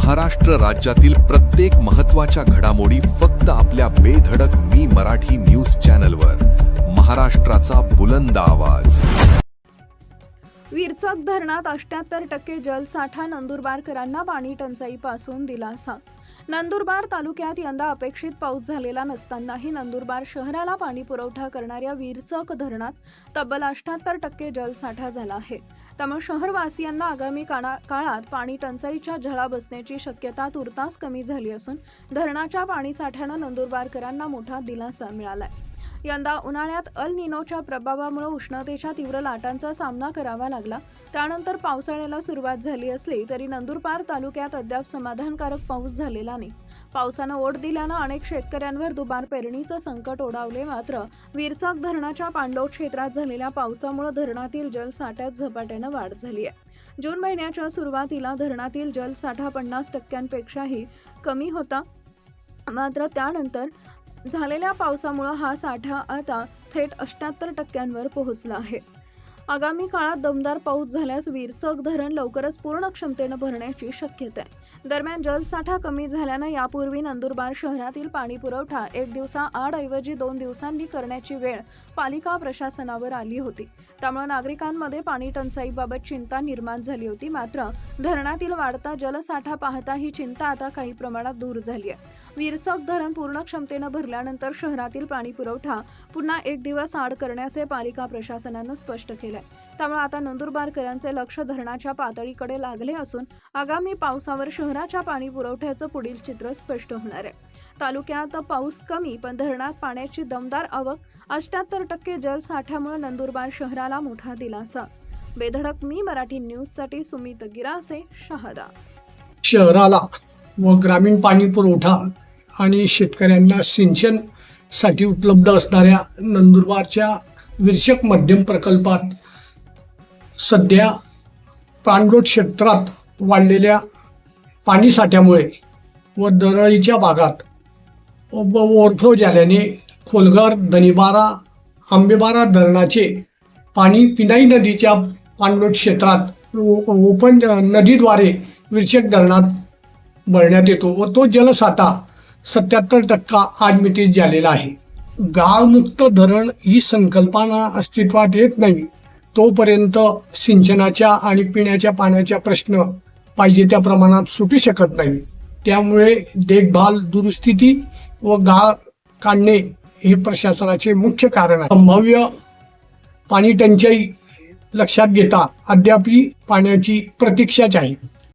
महाराष्ट्र राज्यातील प्रत्येक महत्त्वाच्या घडामोडी फक्त आपल्या बेधडक मी मराठी न्यूज चॅनलवर. महाराष्ट्राचा बुलंद आवाज. विरचक धरणात 78% जलसाठा. नंदुरबारकरांना पाणी टंचाईपासून दिलासा. नंदुरबार तालुक्यात यंदा अपेक्षित पाऊस झालेला नसतानाही नंदुरबार शहराला पाणी पुरवठा करणाऱ्या विरचक धरणात तब्बल 78% जलसाठा झाला आहे. त्यामुळे शहरवासियांना आगामी काळात पाणी टंचाईच्या झळा बसण्याची शक्यता तुर्तास कमी झाली असून धरणाच्या पाणीसाठ्यानं नंदुरबारकरांना मोठा दिलासा मिळालाय. यंदा उन्हाळ्यात अल निनोच्या प्रभावामुळे उष्णतेच्या तीव्र लाटांचा सामना करावा लागला. त्यानंतर पावसाळ्याला सुरुवात झाली असली तरी नंदुरबार तालुक्यात अद्याप समाधानकारक पाऊस झालेला नाही. पावसानं ओढ दिल्यानं अनेक शेतकऱ्यांवर दुबार पेरणीचं संकट ओढावले. मात्र विरचक धरणाच्या पाणलोट क्षेत्रात झालेल्या पावसामुळे धरणातील जलसाठ्यात झपाट्यानं वाढ झाली आहे. जून महिन्याच्या सुरुवातीला धरणातील जलसाठा 50%पेक्षाही कमी होता. मात्र त्यानंतर झालेल्या पावसामुळे हा साठा आता थेट 78%वर पोहोचला आहे. आगामी काळात दमदार पाऊस झाल्यास विरचक धरण लवकरच पूर्ण क्षमतेनं भरण्याची शक्यता आहे. दरम्यान जलसाठा कमी झाल्यानं यापूर्वी नंदुरबार शहरातील पाणी पुरवठा 1 दिवसाआड ऐवजी 2 दिवसांनी करण्याची वेळ पालिका प्रशासनावर आली होती. त्यामुळे नागरिकांमध्ये पाणी टंचाईबाबत चिंता निर्माण झाली होती. मात्र धरणातील वाढता जलसाठा पाहता ही चिंता आता काही प्रमाणात दूर झाली आहे. विरचक धरण पूर्ण क्षमतेनं भरल्यानंतर शहरातील पाणी पुरवठा पुन्हा 1 दिवस आड करण्याचे पालिका प्रशासनानं स्पष्ट केले. त्यामुळे आता नंदुरबारकरांचे लक्ष धरणाच्या पातळीकडे लागले असून आगामी पावसावर शहराच्या पाणी पुरवठ्याचं पुढील चित्र स्पष्ट होणार आहे. तालुक्यात पाऊस कमी पण धरणात पाण्याची दमदार आवक. 78% जलसाठ्यामुळे नंदुरबार शहराला मोठा दिलासा. बेधडक मी मराठी न्यूजसाठी सुमित गिरासे, शहादा. शहराला व ग्रामीण पाणी पुरवठा आणि शेतकऱ्यांना सिंचनसाठी उपलब्ध असणाऱ्या नंदुरबारच्या विरचक मध्यम प्रकल्पात सध्या पाणलोट क्षेत्रात वाढलेल्या पाणीसाठ्यामुळे व दरळीच्या भागात ओव्हरफ्लो झाल्याने खोलगर, दनिबारा, आंबेबारा धरणाचे पाणी पिनाई नदीच्या पाणलोट क्षेत्रात ओपन नदीद्वारे विरचक धरणात भरण्यात येतो व तो जलसाठा 77% आज मितीस झालेला आहे. गाळमुक्त धरण ही संकल्पना अस्तित्वात येत नाही तोपर्यंत सिंचनाच्या आणि पिण्याच्या पाण्याचा प्रश्न पाहिजे त्या प्रमाणात सुटू शकत नाही. त्यामुळे देखभाल, दुरुस्ती व गाळ काढणे हे प्रशासनाचे मुख्य कारण आहे. संभाव्य पाणी टंचाई लक्षात घेता अद्याप पाण्याची प्रतीक्षाच आहे.